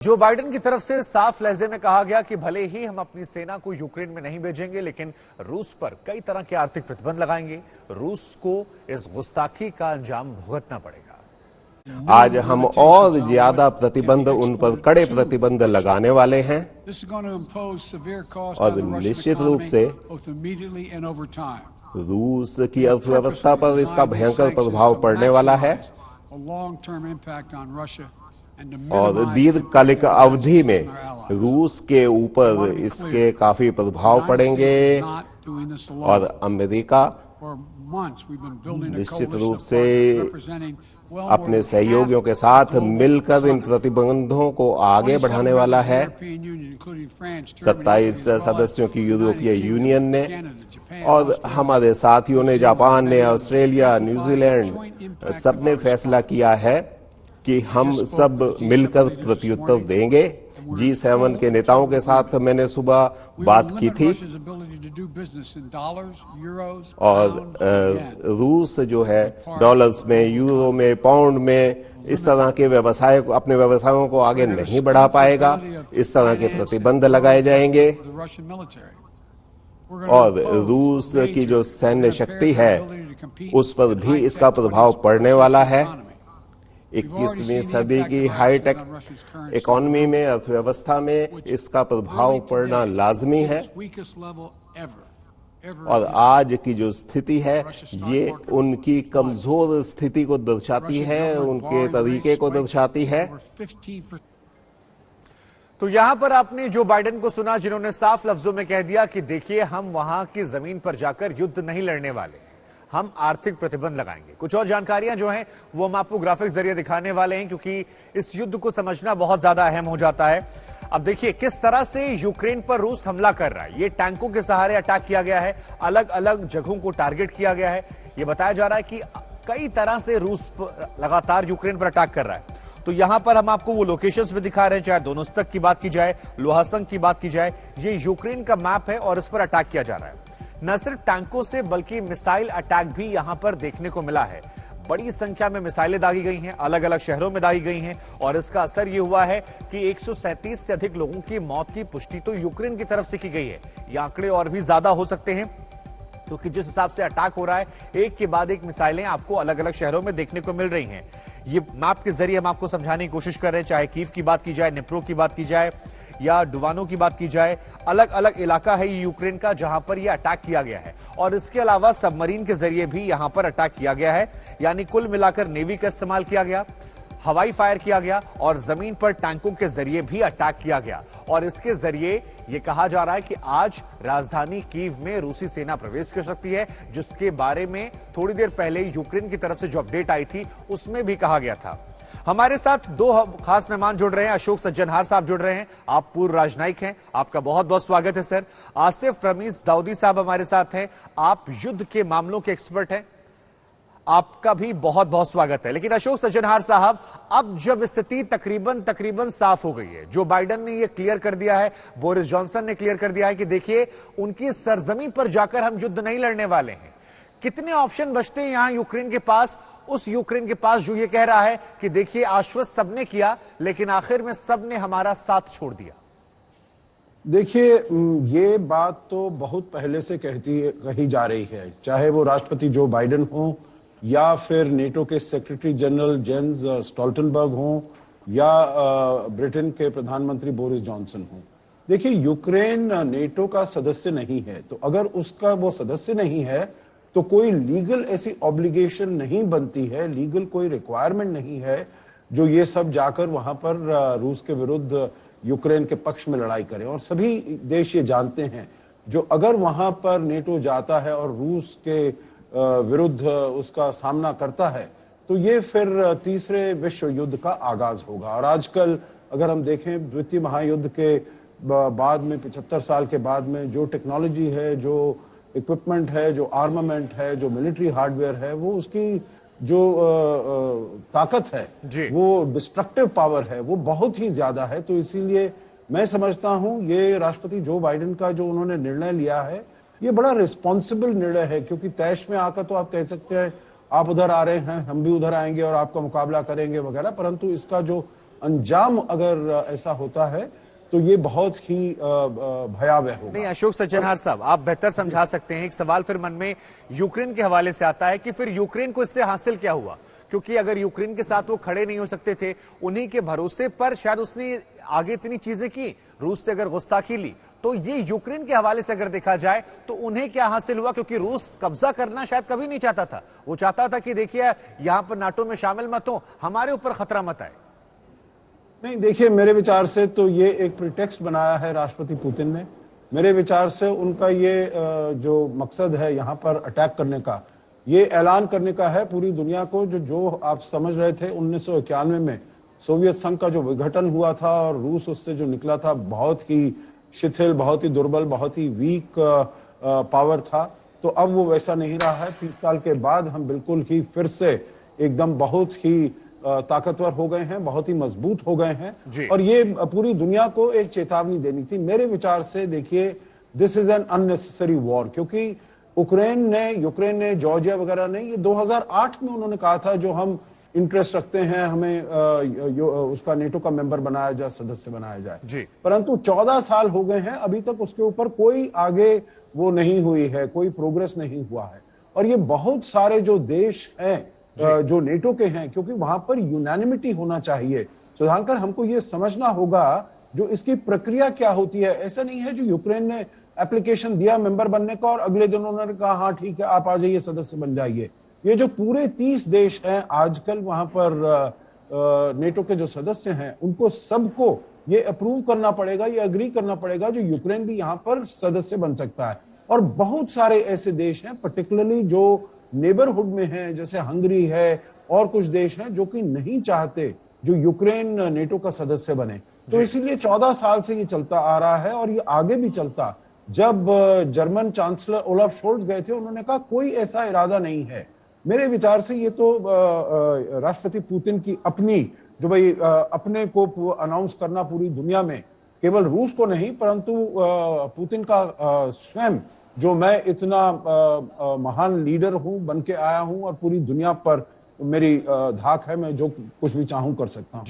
Joe Biden की तरफ से साफ लहजे में कहा गया कि भले ही हम अपनी सेना को यूक्रेन में नहीं भेजेंगे, लेकिन रूस पर कई तरह के आर्थिक प्रतिबंध लगाएंगे। रूस को इस गुस्ताखी का अंजाम भुगतना पड़ेगा। आज हम और ज्यादा प्रतिबंध, उन पर कड़े प्रतिबंध लगाने वाले हैं और निश्चित रूप से रूस की अर्थव्यवस्था पर इसका भयंकर प्रभाव पड़ने वाला है और दीर्घकालिक अवधि में रूस के ऊपर इसके काफी प्रभाव पड़ेंगे और अमेरिका निश्चित रूप से अपने सहयोगियों के साथ मिलकर इन प्रतिबंधों को आगे बढ़ाने वाला है। 27 सदस्यों की यूरोपीय यूनियन ने और हमारे साथियों ने, जापान ने, ऑस्ट्रेलिया, न्यूजीलैंड, सबने फैसला किया है कि हम सब मिलकर प्रत्युत्तर देंगे। G7 के नेताओं के साथ मैंने सुबह बात की थी और रूस जो है डॉलर्स में, यूरो में, पाउंड में इस तरह के व्यवसाय को, अपने व्यवसायों को आगे नहीं बढ़ा पाएगा। इस तरह के प्रतिबंध लगाए जाएंगे और रूस की जो सैन्य शक्ति है उस पर भी इसका प्रभाव पड़ने वाला है। 21वीं सदी की हाईटेक इकोनॉमी में, अर्थव्यवस्था में इसका प्रभाव पड़ना लाजमी है और आज की जो स्थिति है ये उनकी कमजोर स्थिति को दर्शाती है, उनके तरीके को दर्शाती है। तो यहां पर आपने जो बाइडेन को सुना, जिन्होंने साफ लफ्जों में कह दिया कि देखिए, हम वहां की जमीन पर जाकर युद्ध नहीं लड़ने वाले, हम आर्थिक प्रतिबंध लगाएंगे। कुछ और जानकारियां जो हैं वो हम आपको ग्राफिक्स जरिए दिखाने वाले हैं, क्योंकि इस युद्ध को समझना बहुत ज्यादा अहम हो जाता है। अब देखिए किस तरह से यूक्रेन पर रूस हमला कर रहा है। ये टैंकों के सहारे अटैक किया गया है, अलग अलग जगहों को टारगेट किया गया है। ये बताया जा रहा है कि कई तरह से रूस लगातार यूक्रेन पर अटैक कर रहा है। तो यहां पर हम आपको वो लोकेशंस भी दिखा रहे हैं, चाहे दोनोस्तक की बात की जाए, लोहासंग की बात की जाए। ये यूक्रेन का मैप है और इस पर अटैक किया जा रहा है। न सिर्फ टैंकों से बल्कि मिसाइल अटैक भी यहां पर देखने को मिला है। बड़ी संख्या में मिसाइलें दागी गई हैं, अलग अलग शहरों में दागी गई हैं और इसका असर यह हुआ है कि 137 से अधिक लोगों की मौत की पुष्टि तो यूक्रेन की तरफ से की गई है। ये आंकड़े और भी ज्यादा हो सकते हैं, क्योंकि जिस हिसाब से अटैक हो रहा है, एक के बाद एक मिसाइलें आपको अलग अलग शहरों में देखने को मिल रही हैं। ये मैप के जरिए हम आपको समझाने की कोशिश कर रहे हैं, चाहे कीव की बात की जाए, निप्रो की बात की जाए या डुवानो की बात की जाए। अलग अलग इलाका है ये यूक्रेन का जहां पर यह अटैक किया गया है और इसके अलावा सबमरीन के जरिए भी यहां पर अटैक किया गया है। यानी कुल मिलाकर नेवी का इस्तेमाल किया गया, हवाई फायर किया गया और जमीन पर टैंकों के जरिए भी अटैक किया गया। और इसके जरिए यह कहा जा रहा है कि आज राजधानी कीव में रूसी सेना प्रवेश कर सकती है, जिसके बारे में थोड़ी देर पहले यूक्रेन की तरफ से जो अपडेट आई थी उसमें भी कहा गया था। हमारे साथ दो खास मेहमान जुड़ रहे हैं। अशोक सज्जनहार साहब जुड़ रहे हैं, आप पूर्व राजनयिक हैं, आपका बहुत बहुत स्वागत है सर। आसिफ रमीज दाऊदी साहब हमारे साथ हैं, आप युद्ध के मामलों के एक्सपर्ट हैं, आपका भी बहुत बहुत स्वागत है। लेकिन अशोक सज्जनहार साहब, अब जब स्थिति तकरीबन साफ हो गई है, जो बाइडेन ने यह क्लियर कर दिया है, बोरिस जॉनसन ने क्लियर कर दिया है कि देखिए, उनकी सरजमीन पर जाकर हम युद्ध नहीं लड़ने वाले हैं, कितने ऑप्शन बचते हैं यहां यूक्रेन के पास, उस यूक्रेन के पास जो ये कह रहा है कि देखिए, आश्वस्त सबने किया लेकिन आखिर में सबने हमारा साथ छोड़ दिया? देखिए, ये बात तो बहुत पहले से कही जा रही है, चाहे वो राष्ट्रपति जो बाइडेन हो या फिर नेटो के सेक्रेटरी जनरल जेंस स्टोल्टनबर्ग हो या ब्रिटेन के प्रधानमंत्री बोरिस जॉनसन हो। देखिए, यूक्रेन नेटो का सदस्य नहीं है, तो अगर उसका वो सदस्य नहीं है तो कोई लीगल ऐसी ऑब्लिगेशन नहीं बनती है, लीगल कोई रिक्वायरमेंट नहीं है जो ये सब जाकर वहां पर रूस के विरुद्ध यूक्रेन के पक्ष में लड़ाई करें। और सभी देश ये जानते हैं, जो अगर वहां पर नेटो जाता है और रूस के विरुद्ध उसका सामना करता है तो ये फिर तीसरे विश्व युद्ध का आगाज होगा। और आजकल अगर हम देखें, द्वितीय महायुद्ध के बाद में 75 साल के बाद में जो टेक्नोलॉजी है, जो इक्विपमेंट है, जो आर्मामेंट है, जो मिलिट्री हार्डवेयर है, वो उसकी जो ताकत है, वो डिस्ट्रक्टिव पावर है, वो बहुत ही ज्यादा है। तो इसीलिए मैं समझता हूं ये राष्ट्रपति जो बाइडेन का जो उन्होंने निर्णय लिया है, ये बड़ा रिस्पॉन्सिबल निर्णय है, क्योंकि तैश में आकर तो आप कह सकते हैं आप उधर आ रहे हैं, हम भी उधर आएंगे और आपका मुकाबला करेंगे वगैरह, परंतु इसका जो अंजाम अगर ऐसा होता है तो ये बहुत ही भयावह होगा। नहीं, अशोक सज्जनहार साहब, आप बेहतर समझा सकते हैं। एक सवाल फिर मन में यूक्रेन के हवाले से आता है कि फिर यूक्रेन को इससे हासिल क्या हुआ? क्योंकि अगर यूक्रेन के साथ वो खड़े नहीं हो सकते थे, उन्हीं के भरोसे पर शायद उसने आगे इतनी चीजें की, रूस से अगर गुस्ताखी ली, तो ये यूक्रेन के हवाले से अगर देखा जाए तो उन्हें क्या हासिल हुआ? क्योंकि रूस कब्जा करना शायद कभी नहीं चाहता था। वो चाहता था कि देखिए यहां पर नाटो में शामिल मत हो, हमारे ऊपर खतरा मत आए। नहीं, देखिए, मेरे विचार से तो ये एक प्रिटेक्स्ट बनाया है राष्ट्रपति पुतिन ने। मेरे विचार से उनका ये जो मकसद है यहाँ पर अटैक करने का, ये ऐलान करने का है पूरी दुनिया को, जो आप समझ रहे थे 1991 में सोवियत संघ का जो विघटन हुआ था और रूस उससे जो निकला था, बहुत ही शिथिल, बहुत ही दुर्बल, बहुत ही वीक पावर था। तो अब वो वैसा नहीं रहा है। 30 साल के बाद हम बिल्कुल ही फिर से एकदम बहुत ही ताकतवर हो गए हैं, बहुत ही मजबूत हो गए हैं। और ये पूरी दुनिया को एक चेतावनी देनी थी मेरे विचार से। देखिए, this is an unnecessary war, क्योंकि यूक्रेन ने जॉर्जिया वगैरह ने, ये 2008 में उन्होंने कहा था जो हम इंटरेस्ट रखते हैं, हमें उसका नेटो का मेंबर बनाया जाए, सदस्य बनाया जाए। परंतु 14 साल हो गए हैं, अभी तक उसके ऊपर कोई आगे वो नहीं हुई है, कोई प्रोग्रेस नहीं हुआ है। और ये बहुत सारे जो देश हैं जो नेटो के हैं, क्योंकि वहां पर यूनानिमिटी होना चाहिए। सुधांकर, हमको ये समझना होगा जो इसकी प्रक्रिया क्या होती है। ऐसा नहीं है जो यूक्रेन ने एप्लीकेशन दिया मेंबर बनने का और अगले दिन उन्होंने कहा हाँ ठीक है आप आ जाइए, सदस्य बन जाइए। ये जो पूरे 30 देश हैं आजकल वहां पर नेटो के जो सदस्य हैं, उनको सबको ये अप्रूव करना पड़ेगा, ये अग्री करना पड़ेगा जो यूक्रेन भी यहाँ पर सदस्य बन सकता है। और बहुत सारे ऐसे देश हैं पर्टिकुलरली जो नेबरहुड में हैं, जैसे हंगरी है और कुछ देश हैं जो कि नहीं चाहते जो यूक्रेन नेटो का सदस्य बने। तो इसीलिए 14 साल से ये चलता आ रहा है और ये आगे भी चलता। जब जर्मन चांसलर ओलाफ शोल्ज गए थे, उन्होंने कहा कोई ऐसा इरादा नहीं है। मेरे विचार से ये तो राष्ट्रपति पुतिन की अपनी जो भाई अपने को अनाउंस करना पूरी दुनिया में, केवल रूस को नहीं परंतु पुतिन का स्वयं, जो मैं इतना महान लीडर हूं, बन के आया हूं और पूरी दुनिया पर मेरी धाक है, मैं जो कुछ भी चाहूं कर सकता हूं।